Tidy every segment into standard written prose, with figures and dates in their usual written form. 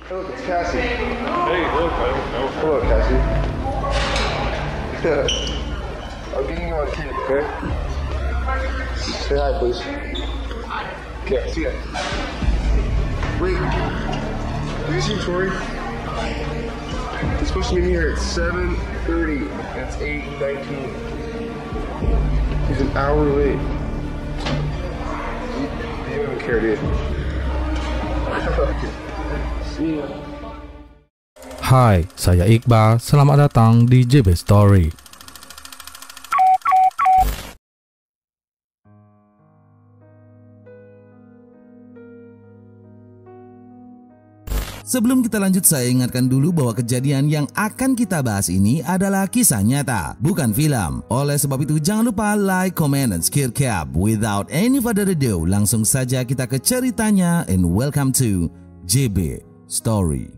Hey, look, it's Cassie. Hey, look, I don't know. Hello, Cassie. I'm getting you on tape, okay? Say hi, please. Okay, see ya. Wait, did you see Tori? He's supposed to be here at 7:30, and it's 8:19. He's an hour late. You don't even care, dude. See ya. Hai, saya Iqbal. Selamat datang di JB Story. Sebelum kita lanjut, saya ingatkan dulu bahwa kejadian yang akan kita bahas ini adalah kisah nyata, bukan film. Oleh sebab itu, jangan lupa like, comment, dan share cap. Without any further ado, langsung saja kita ke ceritanya, and welcome to JB Story.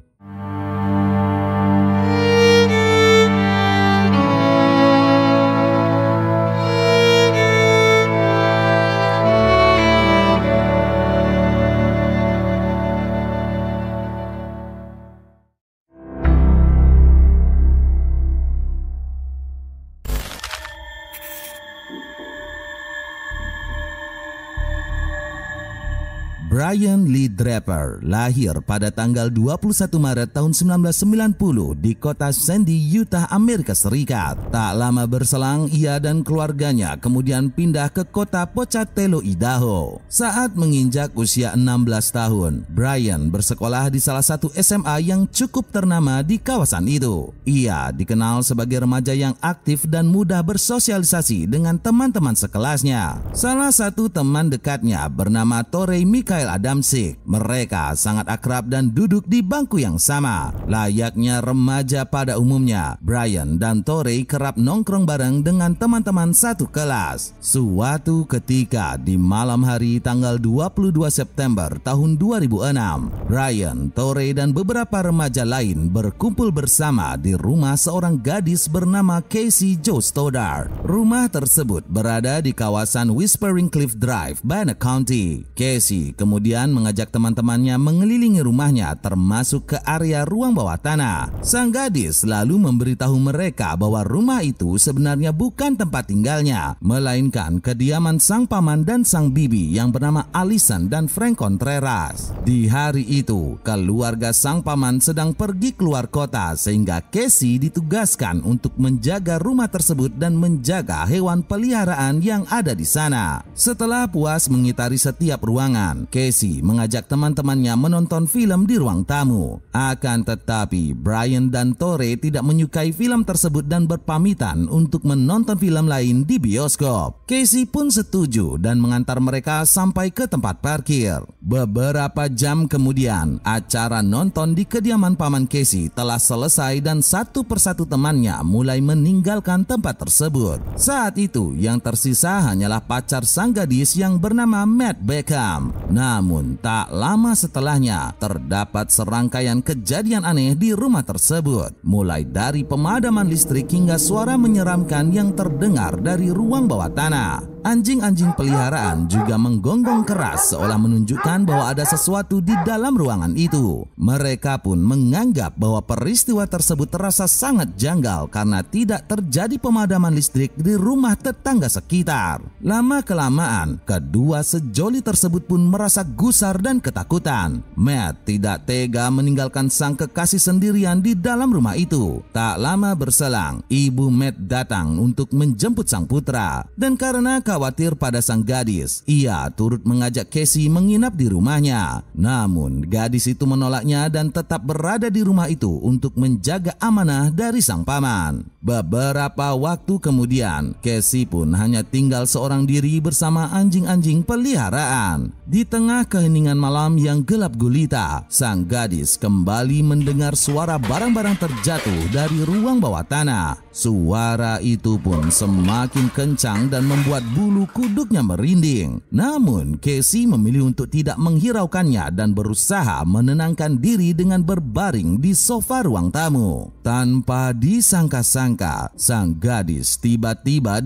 Brian Lee Draper lahir pada tanggal 21 Maret tahun 1990 di kota Sandy, Utah, Amerika Serikat. Tak lama berselang, ia dan keluarganya kemudian pindah ke kota Pocatello, Idaho. Saat menginjak usia 16 tahun, Brian bersekolah di salah satu SMA yang cukup ternama di kawasan itu. Ia dikenal sebagai remaja yang aktif dan mudah bersosialisasi dengan teman-teman sekelasnya. Salah satu teman dekatnya bernama Torrey Michael Adamczyk. Mereka sangat akrab dan duduk di bangku yang sama. Layaknya remaja pada umumnya, Brian dan Torrey kerap nongkrong bareng dengan teman-teman satu kelas. Suatu ketika di malam hari tanggal 22 September tahun 2006, Brian, Torrey, dan beberapa remaja lain berkumpul bersama di rumah seorang gadis bernama Casey Jo Stoddard. Rumah tersebut berada di kawasan Whispering Cliff Drive, Bannock County. Casey kemudian mengajak teman-temannya mengelilingi rumahnya, termasuk ke area ruang bawah tanah. Sang gadis lalu memberitahu mereka bahwa rumah itu sebenarnya bukan tempat tinggalnya, melainkan kediaman sang paman dan sang bibi yang bernama Allison dan Frank Contreras. Di hari itu, keluarga sang paman sedang pergi keluar kota, sehingga Casey ditugaskan untuk menjaga rumah tersebut dan menjaga hewan peliharaan yang ada di sana. Setelah puas mengitari setiap ruangan, Casey mengajak teman-temannya menonton film di ruang tamu. Akan tetapi, Brian dan Torrey tidak menyukai film tersebut dan berpamitan untuk menonton film lain di bioskop. Casey pun setuju dan mengantar mereka sampai ke tempat parkir. Beberapa jam kemudian, acara nonton di kediaman paman Casey telah selesai dan satu persatu temannya mulai meninggalkan tempat tersebut. Saat itu, yang tersisa hanyalah pacar sang gadis yang bernama Matt Beckham. Namun tak lama setelahnya terdapat serangkaian kejadian aneh di rumah tersebut, mulai dari pemadaman listrik hingga suara menyeramkan yang terdengar dari ruang bawah tanah. Anjing-anjing peliharaan juga menggonggong keras seolah menunjukkan bahwa ada sesuatu di dalam ruangan itu. Mereka pun menganggap bahwa peristiwa tersebut terasa sangat janggal karena tidak terjadi pemadaman listrik di rumah tetangga sekitar. Lama-kelamaan, kedua sejoli tersebut pun merasa gusar dan ketakutan. Matt tidak tega meninggalkan sang kekasih sendirian di dalam rumah itu. Tak lama berselang, ibu Matt datang untuk menjemput sang putra. Dan karena khawatir pada sang gadis, ia turut mengajak Casey menginap di rumahnya. Namun, gadis itu menolaknya dan tetap berada di rumah itu untuk menjaga amanah dari sang paman. Beberapa waktu kemudian, Casey pun hanya tinggal seorang diri bersama anjing-anjing peliharaan. Di tengah keheningan malam yang gelap gulita, sang gadis kembali mendengar suara barang-barang terjatuh dari ruang bawah tanah. Suara itu pun semakin kencang dan membuat bulu kuduknya merinding. Namun, Casey memilih untuk tidak menghiraukannya dan berusaha menenangkan diri dengan berbaring di sofa ruang tamu. Tanpa disangka-sangka, sang gadis tiba-tiba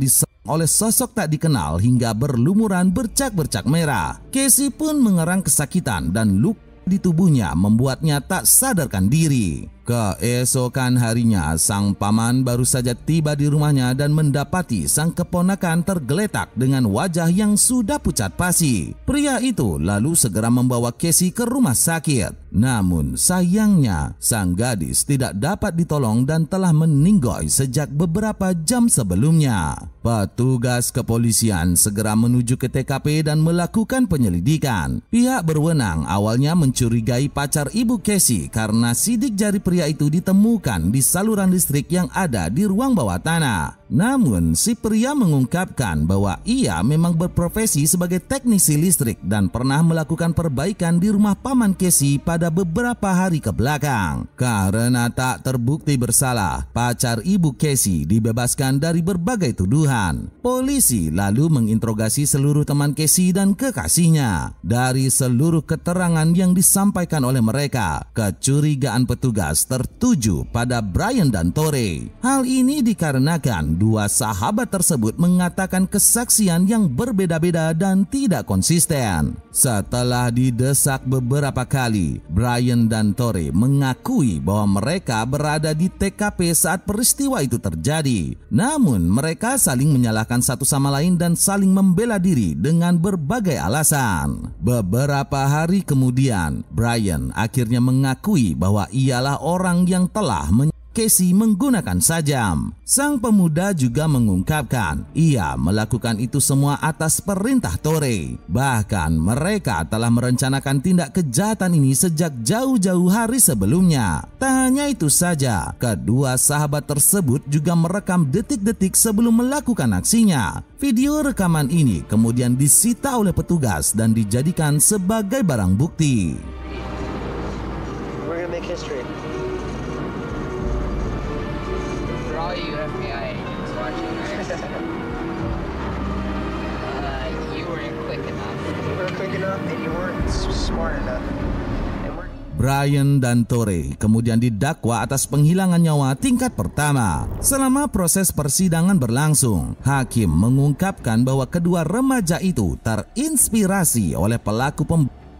oleh sosok tak dikenal hingga berlumuran bercak-bercak merah. Casey pun mengerang kesakitan dan luka di tubuhnya membuatnya tak sadarkan diri. Keesokan harinya, sang paman baru saja tiba di rumahnya dan mendapati sang keponakan tergeletak dengan wajah yang sudah pucat pasi. Pria itu lalu segera membawa Casey ke rumah sakit. Namun sayangnya, sang gadis tidak dapat ditolong dan telah meninggoy sejak beberapa jam sebelumnya. Petugas kepolisian segera menuju ke TKP dan melakukan penyelidikan. Pihak berwenang awalnya mencurigai pacar ibu Casey karena sidik jari pria itu ditemukan di saluran listrik yang ada di ruang bawah tanah. Namun si pria mengungkapkan bahwa ia memang berprofesi sebagai teknisi listrik dan pernah melakukan perbaikan di rumah paman Casey pada beberapa hari ke belakang. Karena tak terbukti bersalah, pacar ibu Casey dibebaskan dari berbagai tuduhan. Polisi lalu menginterogasi seluruh teman Casey dan kekasihnya. Dari seluruh keterangan yang disampaikan oleh mereka, kecurigaan petugas tertuju pada Brian dan Torrey. Hal ini dikarenakan dua sahabat tersebut mengatakan kesaksian yang berbeda-beda dan tidak konsisten. Setelah didesak beberapa kali, Brian dan Torrey mengakui bahwa mereka berada di TKP saat peristiwa itu terjadi. Namun mereka saling menyalahkan satu sama lain dan saling membela diri dengan berbagai alasan. Beberapa hari kemudian, Brian akhirnya mengakui bahwa ialah orang yang telah Casey menggunakan sajam. Sang pemuda juga mengungkapkan ia melakukan itu semua atas perintah Torrey. Bahkan mereka telah merencanakan tindak kejahatan ini sejak jauh-jauh hari sebelumnya. Tak hanya itu saja, kedua sahabat tersebut juga merekam detik-detik sebelum melakukan aksinya. Video rekaman ini kemudian disita oleh petugas dan dijadikan sebagai barang bukti. We're gonna make history. All you FBI agents watching this, you weren't quick enough. You weren't quick enough and you weren't smart enough. Brian dan Torrey kemudian didakwa atas penghilangan nyawa tingkat pertama. Selama proses persidangan berlangsung, hakim mengungkapkan bahwa kedua remaja itu terinspirasi oleh pelaku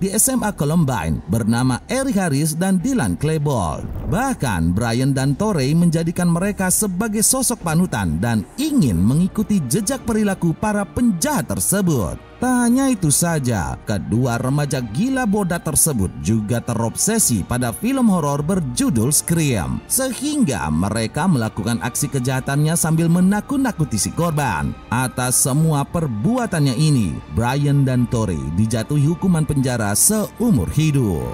di SMA Columbine bernama Eric Harris dan Dylan Klebold. Bahkan Brian dan Torrey menjadikan mereka sebagai sosok panutan dan ingin mengikuti jejak perilaku para penjahat tersebut. Tak hanya itu saja, kedua remaja gila bodas tersebut juga terobsesi pada film horor berjudul Scream, sehingga mereka melakukan aksi kejahatannya sambil menakut-nakuti si korban. Atas semua perbuatannya ini, Brian dan Torrey dijatuhi hukuman penjara seumur hidup.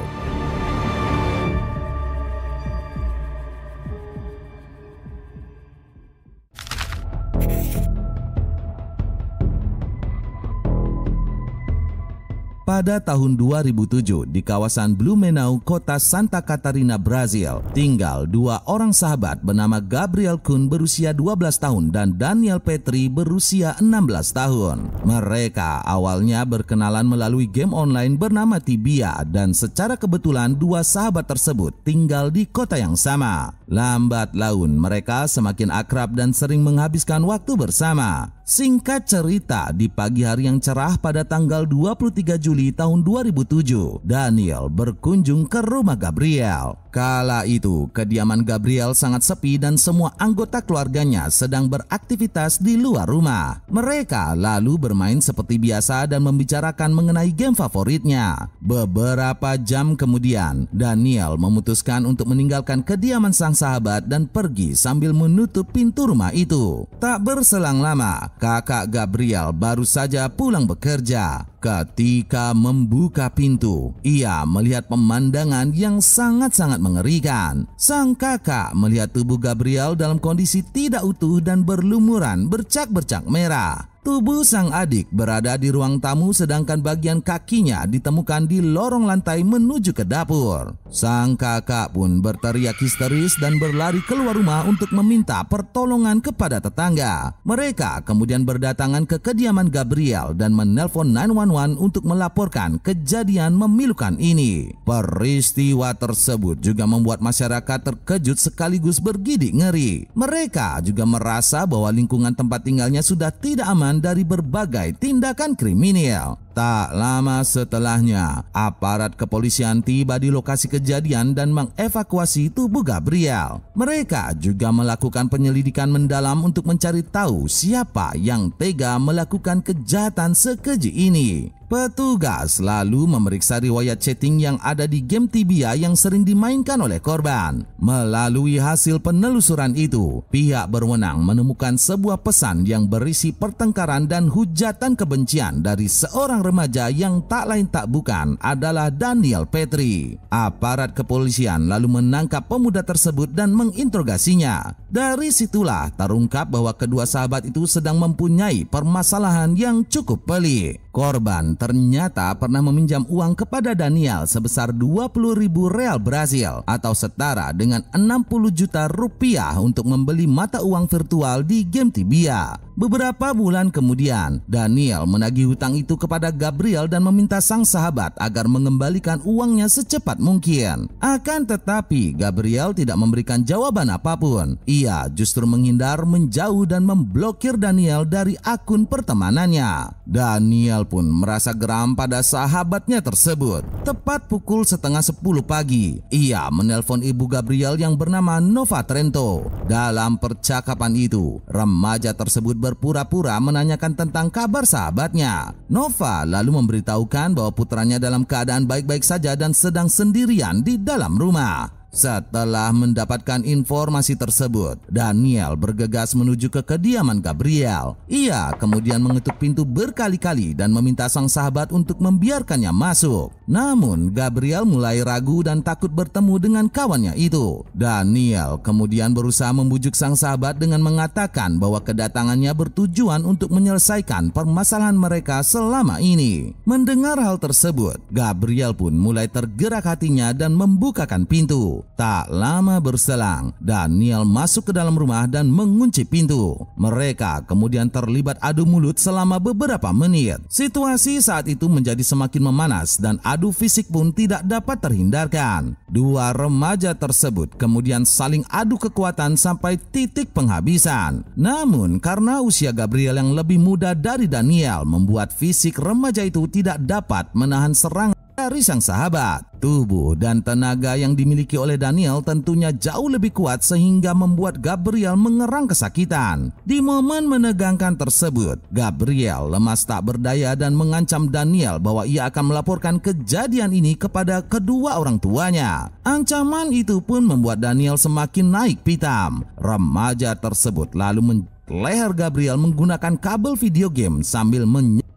Pada tahun 2007 di kawasan Blumenau, kota Santa Catarina, Brazil, tinggal dua orang sahabat bernama Gabriel Kuhn berusia 12 tahun dan Daniel Petri berusia 16 tahun. Mereka awalnya berkenalan melalui game online bernama Tibia dan secara kebetulan dua sahabat tersebut tinggal di kota yang sama. Lambat laun mereka semakin akrab dan sering menghabiskan waktu bersama. Singkat cerita, di pagi hari yang cerah pada tanggal 23 Juli tahun 2007, Daniel berkunjung ke rumah Gabriel. Kala itu, kediaman Gabriel sangat sepi dan semua anggota keluarganya sedang beraktivitas di luar rumah. Mereka lalu bermain seperti biasa dan membicarakan mengenai game favoritnya. Beberapa jam kemudian, Daniel memutuskan untuk meninggalkan kediaman sang sahabat dan pergi sambil menutup pintu rumah itu. Tak berselang lama, kakak Gabriel baru saja pulang bekerja. Ketika membuka pintu, ia melihat pemandangan yang sangat-sangat mengerikan. Sang kakak melihat tubuh Gabriel dalam kondisi tidak utuh dan berlumuran bercak-bercak merah. Tubuh sang adik berada di ruang tamu sedangkan bagian kakinya ditemukan di lorong lantai menuju ke dapur. Sang kakak pun berteriak histeris dan berlari keluar rumah untuk meminta pertolongan kepada tetangga. Mereka kemudian berdatangan ke kediaman Gabriel dan menelpon 911 untuk melaporkan kejadian memilukan ini. Peristiwa tersebut juga membuat masyarakat terkejut sekaligus bergidik ngeri. Mereka juga merasa bahwa lingkungan tempat tinggalnya sudah tidak aman dari berbagai tindakan kriminal. Tak lama setelahnya, aparat kepolisian tiba di lokasi kejadian dan mengevakuasi tubuh Gabriel. Mereka juga melakukan penyelidikan mendalam untuk mencari tahu siapa yang tega melakukan kejahatan sekeji ini. Petugas lalu memeriksa riwayat chatting yang ada di game Tibia yang sering dimainkan oleh korban. Melalui hasil penelusuran itu, pihak berwenang menemukan sebuah pesan yang berisi pertengkaran dan hujatan kebencian dari seorang remaja yang tak lain tak bukan adalah Daniel Petri. Aparat kepolisian lalu menangkap pemuda tersebut dan menginterogasinya. Dari situlah terungkap bahwa kedua sahabat itu sedang mempunyai permasalahan yang cukup pelik. Korban ternyata pernah meminjam uang kepada Daniel sebesar 20.000 real Brasil atau setara dengan 60 juta rupiah untuk membeli mata uang virtual di game Tibia. Beberapa bulan kemudian, Daniel menagih hutang itu kepada Gabriel dan meminta sang sahabat agar mengembalikan uangnya secepat mungkin. Akan tetapi, Gabriel tidak memberikan jawaban apapun. Ia justru menghindar, menjauh dan memblokir Daniel dari akun pertemanannya. Daniel pun merasa geram pada sahabatnya tersebut. Tepat pukul 9:30 pagi, ia menelpon ibu Gabriel yang bernama Nova Trento. Dalam percakapan itu, remaja tersebut berpura-pura menanyakan tentang kabar sahabatnya. Nova lalu memberitahukan bahwa putranya dalam keadaan baik-baik saja dan sedang sendirian di dalam rumah. Setelah mendapatkan informasi tersebut, Daniel bergegas menuju ke kediaman Gabriel. Ia kemudian mengetuk pintu berkali-kali dan meminta sang sahabat untuk membiarkannya masuk. Namun, Gabriel mulai ragu dan takut bertemu dengan kawannya itu. Daniel kemudian berusaha membujuk sang sahabat dengan mengatakan bahwa kedatangannya bertujuan untuk menyelesaikan permasalahan mereka selama ini. Mendengar hal tersebut, Gabriel pun mulai tergerak hatinya dan membukakan pintu. Tak lama berselang, Daniel masuk ke dalam rumah dan mengunci pintu. Mereka kemudian terlibat adu mulut selama beberapa menit. Situasi saat itu menjadi semakin memanas dan adu fisik pun tidak dapat terhindarkan. Dua remaja tersebut kemudian saling adu kekuatan sampai titik penghabisan. Namun karena usia Gabriel yang lebih muda dari Daniel membuat fisik remaja itu tidak dapat menahan serangan dari sang sahabat. Tubuh dan tenaga yang dimiliki oleh Daniel tentunya jauh lebih kuat sehingga membuat Gabriel mengerang kesakitan. Di momen menegangkan tersebut, Gabriel lemas tak berdaya dan mengancam Daniel bahwa ia akan melaporkan kejadian ini kepada kedua orang tuanya. Ancaman itu pun membuat Daniel semakin naik pitam. Remaja tersebut lalu leher Gabriel menggunakan kabel video game sambil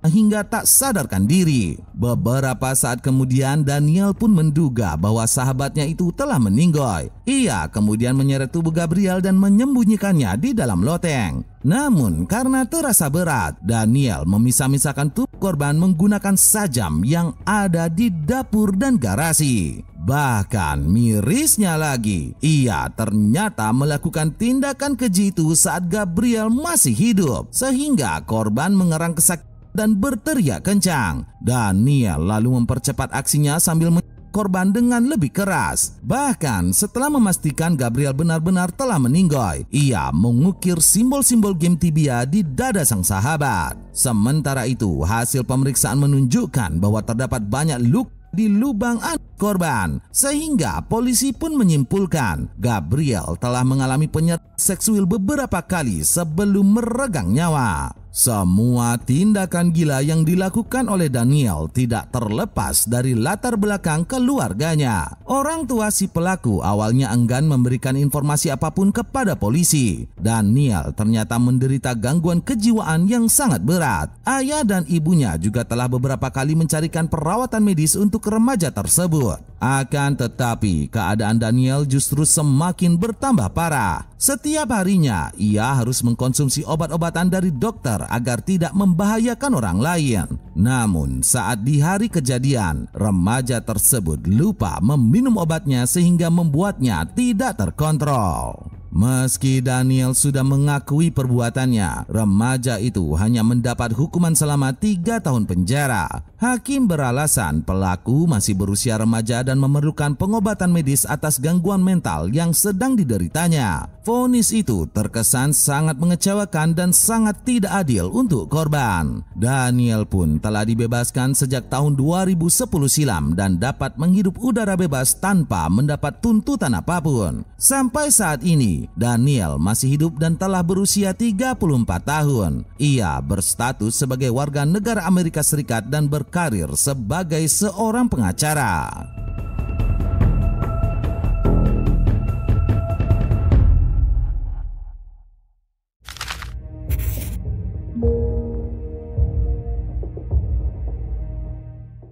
hingga tak sadarkan diri. Beberapa saat kemudian Daniel pun menduga bahwa sahabatnya itu telah meninggoy. Ia kemudian menyeret tubuh Gabriel dan menyembunyikannya di dalam loteng. Namun karena terasa berat, Daniel memisah-misahkan tubuh korban menggunakan sajam yang ada di dapur dan garasi. Bahkan mirisnya lagi, ia ternyata melakukan tindakan keji itu saat Gabriel masih hidup, sehingga korban mengerang kesakitan dan berteriak kencang. Daniel lalu mempercepat aksinya sambil korban dengan lebih keras. Bahkan setelah memastikan Gabriel benar-benar telah meninggoy, ia mengukir simbol-simbol game Tibia di dada sang sahabat. Sementara itu, hasil pemeriksaan menunjukkan bahwa terdapat banyak luka di lubang korban, sehingga polisi pun menyimpulkan Gabriel telah mengalami penyertaan seksual beberapa kali sebelum meregang nyawa. Semua tindakan gila yang dilakukan oleh Daniel tidak terlepas dari latar belakang keluarganya. Orang tua si pelaku awalnya enggan memberikan informasi apapun kepada polisi. Daniel ternyata menderita gangguan kejiwaan yang sangat berat. Ayah dan ibunya juga telah beberapa kali mencarikan perawatan medis untuk remaja tersebut. Akan tetapi, keadaan Daniel justru semakin bertambah parah. Setiap harinya, ia harus mengkonsumsi obat-obatan dari dokter agar tidak membahayakan orang lain. Namun, saat di hari kejadian, remaja tersebut lupa meminum obatnya sehingga membuatnya tidak terkontrol. Meski Daniel sudah mengakui perbuatannya, remaja itu hanya mendapat hukuman selama 3 tahun penjara. Hakim beralasan pelaku masih berusia remaja dan memerlukan pengobatan medis atas gangguan mental yang sedang dideritanya. Vonis itu terkesan sangat mengecewakan dan sangat tidak adil untuk korban. Daniel pun telah dibebaskan sejak tahun 2010 silam dan dapat menghirup udara bebas tanpa mendapat tuntutan apapun. Sampai saat ini, Daniel masih hidup dan telah berusia 34 tahun. Ia berstatus sebagai warga negara Amerika Serikat dan berkarir sebagai seorang pengacara.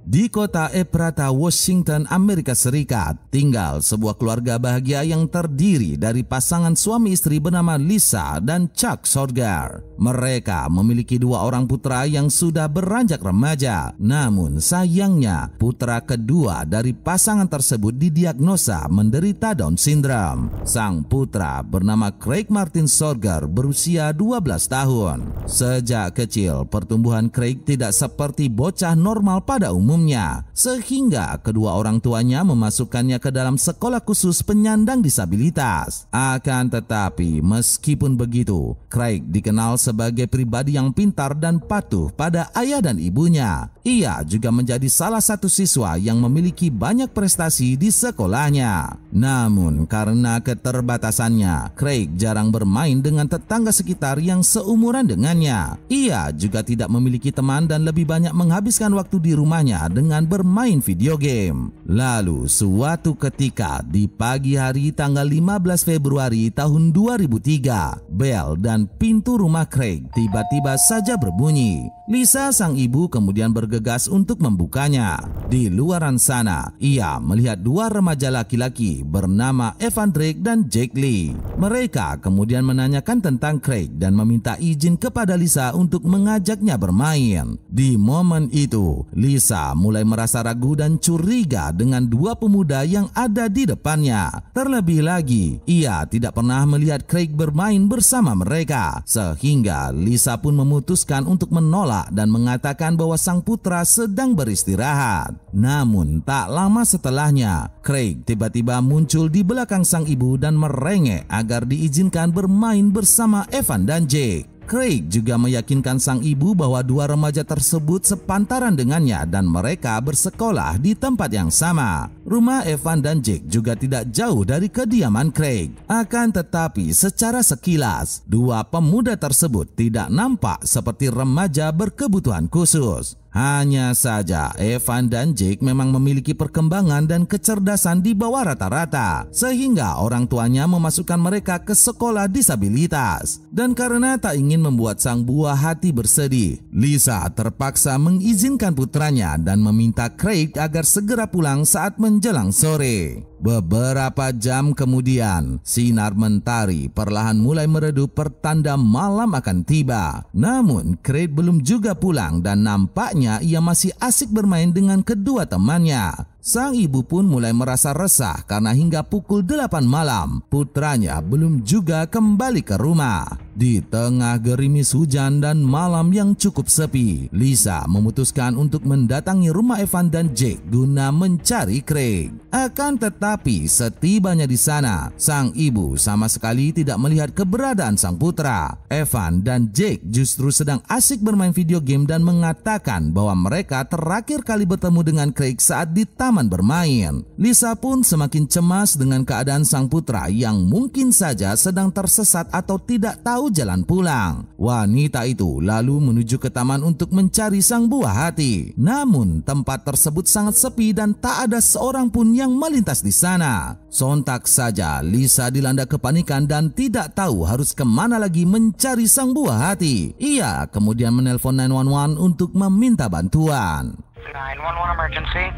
Di kota Ephrata, Washington, Amerika Serikat, tinggal sebuah keluarga bahagia yang terdiri dari pasangan suami istri bernama Lisa dan Chuck Sorgar. Mereka memiliki 2 orang putra yang sudah beranjak remaja. Namun sayangnya, putra kedua dari pasangan tersebut didiagnosa menderita Down syndrome. Sang putra bernama Craig Martin Sorgar berusia 12 tahun. Sejak kecil, pertumbuhan Craig tidak seperti bocah normal pada umumnya, sehingga kedua orang tuanya memasukkannya ke dalam sekolah khusus penyandang disabilitas. Akan tetapi, meskipun begitu, Craig dikenal sebagai pribadi yang pintar dan patuh pada ayah dan ibunya. Ia juga menjadi salah satu siswa yang memiliki banyak prestasi di sekolahnya. Namun, karena keterbatasannya, Craig jarang bermain dengan tetangga sekitar yang seumuran dengannya. Ia juga tidak memiliki teman dan lebih banyak menghabiskan waktu di rumahnya dengan bermain video game. Lalu suatu ketika di pagi hari tanggal 15 Februari tahun 2003, bel dan pintu rumah Craig tiba-tiba saja berbunyi. Lisa sang ibu kemudian bergegas untuk membukanya. Di luaran sana, ia melihat 2 remaja laki-laki bernama Evan Drake dan Jake Lee. Mereka kemudian menanyakan tentang Craig dan meminta izin kepada Lisa untuk mengajaknya bermain. Di momen itu, Lisa mulai merasa ragu dan curiga dengan 2 pemuda yang ada di depannya. Terlebih lagi, ia tidak pernah melihat Craig bermain bersama mereka, sehingga Lisa pun memutuskan untuk menolak dan mengatakan bahwa sang putra sedang beristirahat. Namun tak lama setelahnya, Craig tiba-tiba muncul di belakang sang ibu dan merengek agar diizinkan bermain bersama Evan dan Jake. Craig juga meyakinkan sang ibu bahwa 2 remaja tersebut sepantaran dengannya dan mereka bersekolah di tempat yang sama. Rumah Evan dan Jake juga tidak jauh dari kediaman Craig. Akan tetapi secara sekilas, 2 pemuda tersebut tidak nampak seperti remaja berkebutuhan khusus. Hanya saja Evan dan Jake memang memiliki perkembangan dan kecerdasan di bawah rata-rata, sehingga orang tuanya memasukkan mereka ke sekolah disabilitas. Dan karena tak ingin membuat sang buah hati bersedih, Lisa terpaksa mengizinkan putranya dan meminta Craig agar segera pulang saat menjelang sore. Beberapa jam kemudian, sinar mentari perlahan mulai meredup pertanda malam akan tiba. Namun, Craig belum juga pulang dan nampaknya ia masih asik bermain dengan kedua temannya. Sang ibu pun mulai merasa resah karena hingga pukul 8 malam, putranya belum juga kembali ke rumah. Di tengah gerimis hujan dan malam yang cukup sepi, Lisa memutuskan untuk mendatangi rumah Evan dan Jake guna mencari Craig. Akan tetapi setibanya di sana, sang ibu sama sekali tidak melihat keberadaan sang putra. Evan dan Jake justru sedang asik bermain video game dan mengatakan bahwa mereka terakhir kali bertemu dengan Craig saat di taman bermain. Lisa pun semakin cemas dengan keadaan sang putra yang mungkin saja sedang tersesat atau tidak tahu jalan pulang. Wanita itu lalu menuju ke taman untuk mencari sang buah hati. Namun tempat tersebut sangat sepi dan tak ada seorang pun yang melintas di sana. Sontak saja Lisa dilanda kepanikan dan tidak tahu harus kemana lagi mencari sang buah hati. Ia kemudian menelpon 911 untuk meminta bantuan. 911 emergency.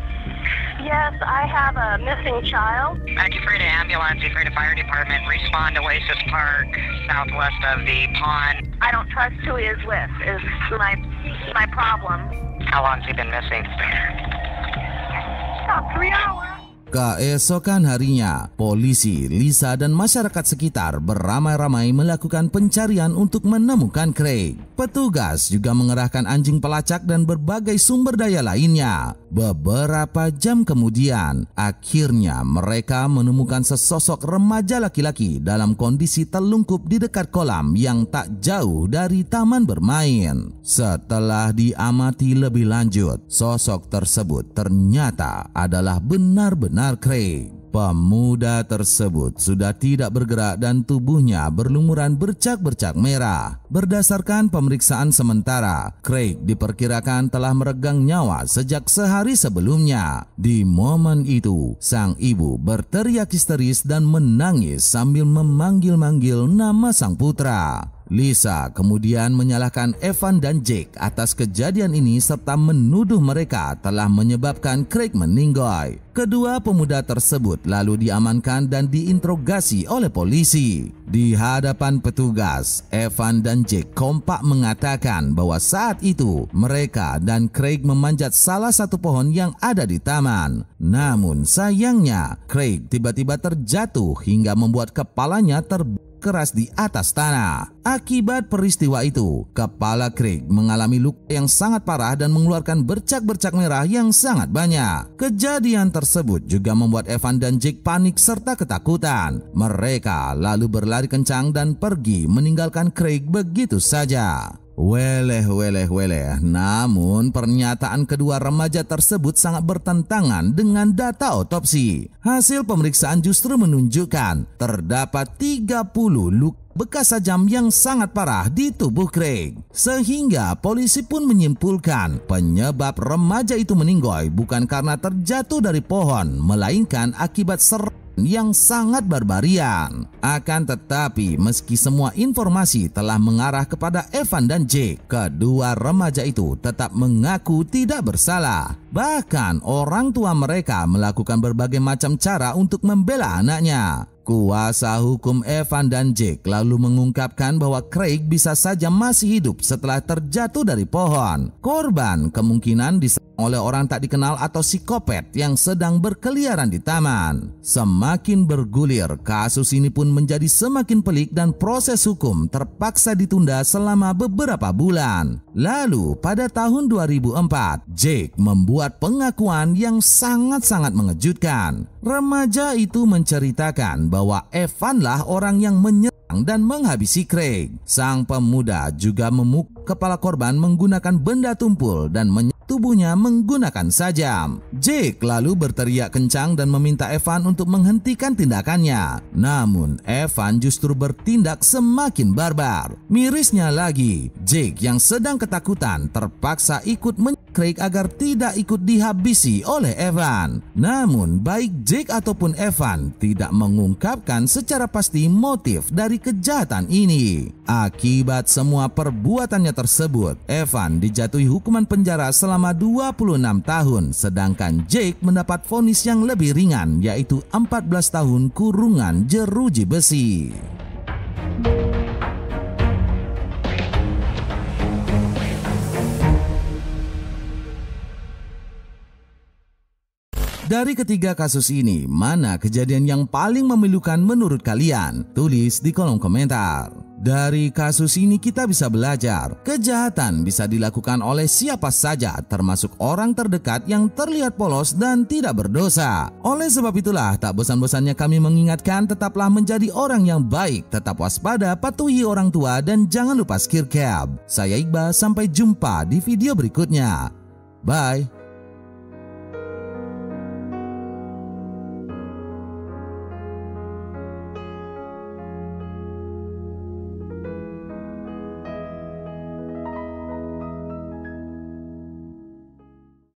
Yes, I have a missing child. You've heard an ambulance, you've heard a fire department, respond to Oasis Park, southwest of the pond. I don't trust who he is with, is my problem. How long's he been missing? About 3 hours. Keesokan harinya, polisi, Lisa, dan masyarakat sekitar beramai-ramai melakukan pencarian untuk menemukan Craig. Petugas juga mengerahkan anjing pelacak dan berbagai sumber daya lainnya. Beberapa jam kemudian, akhirnya mereka menemukan sesosok remaja laki-laki dalam kondisi terlungkup di dekat kolam yang tak jauh dari taman bermain. Setelah diamati lebih lanjut, sosok tersebut ternyata adalah benar-benar Craig. Pemuda tersebut sudah tidak bergerak dan tubuhnya berlumuran bercak-bercak merah. Berdasarkan pemeriksaan sementara, Craig diperkirakan telah meregang nyawa sejak sehari sebelumnya. Di momen itu, sang ibu berteriak histeris dan menangis sambil memanggil-manggil nama sang putra. Lisa kemudian menyalahkan Evan dan Jake atas kejadian ini serta menuduh mereka telah menyebabkan Craig meninggoy. Kedua pemuda tersebut lalu diamankan dan diinterogasi oleh polisi. Di hadapan petugas, Evan dan Jake kompak mengatakan bahwa saat itu mereka dan Craig memanjat salah satu pohon yang ada di taman. Namun sayangnya, Craig tiba-tiba terjatuh hingga membuat kepalanya keras di atas tanah. Akibat peristiwa itu, kepala Craig mengalami luka yang sangat parah dan mengeluarkan bercak-bercak merah yang sangat banyak. Kejadian tersebut juga membuat Evan dan Jake panik serta ketakutan. Mereka lalu berlari kencang dan pergi meninggalkan Craig begitu saja. Weleh. Namun pernyataan kedua remaja tersebut sangat bertentangan dengan data otopsi. Hasil pemeriksaan justru menunjukkan terdapat 30 luka bekas tajam yang sangat parah di tubuh Craig. Sehingga polisi pun menyimpulkan penyebab remaja itu meninggoy bukan karena terjatuh dari pohon, melainkan akibat yang sangat barbarian. Akan tetapi, meski semua informasi telah mengarah kepada Evan dan Jake, kedua remaja itu tetap mengaku tidak bersalah. Bahkan orang tua mereka melakukan berbagai macam cara untuk membela anaknya. Kuasa hukum Evan dan Jake lalu mengungkapkan bahwa Craig bisa saja masih hidup setelah terjatuh dari pohon. Korban kemungkinan diserang oleh orang tak dikenal atau psikopat yang sedang berkeliaran di taman. Semakin bergulir, kasus ini pun menjadi semakin pelik dan proses hukum terpaksa ditunda selama beberapa bulan. Lalu pada tahun 2004, Jake membuat pengakuan yang sangat-sangat mengejutkan. Remaja itu menceritakan bahwa Evanlah orang yang menyerang dan menghabisi Craig. Sang pemuda juga memukul kepala korban menggunakan benda tumpul dan tubuhnya menggunakan sajam. Jake lalu berteriak kencang dan meminta Evan untuk menghentikan tindakannya. Namun Evan justru bertindak semakin barbar. Mirisnya lagi, Jake yang sedang ketakutan terpaksa ikut Craig agar tidak ikut dihabisi oleh Evan. Namun baik Jake ataupun Evan tidak mengungkapkan secara pasti motif dari kejahatan ini. Akibat semua perbuatannya tersebut, Evan dijatuhi hukuman penjara selama 26 tahun, sedangkan Jake mendapat vonis yang lebih ringan, yaitu 14 tahun kurungan jeruji besi. Dari ketiga kasus ini, mana kejadian yang paling memilukan menurut kalian? Tulis di kolom komentar. Dari kasus ini kita bisa belajar, kejahatan bisa dilakukan oleh siapa saja, termasuk orang terdekat yang terlihat polos dan tidak berdosa. Oleh sebab itulah, tak bosan-bosannya kami mengingatkan, tetaplah menjadi orang yang baik, tetap waspada, patuhi orang tua, dan jangan lupa skir cap. Saya Iqbal, sampai jumpa di video berikutnya. Bye.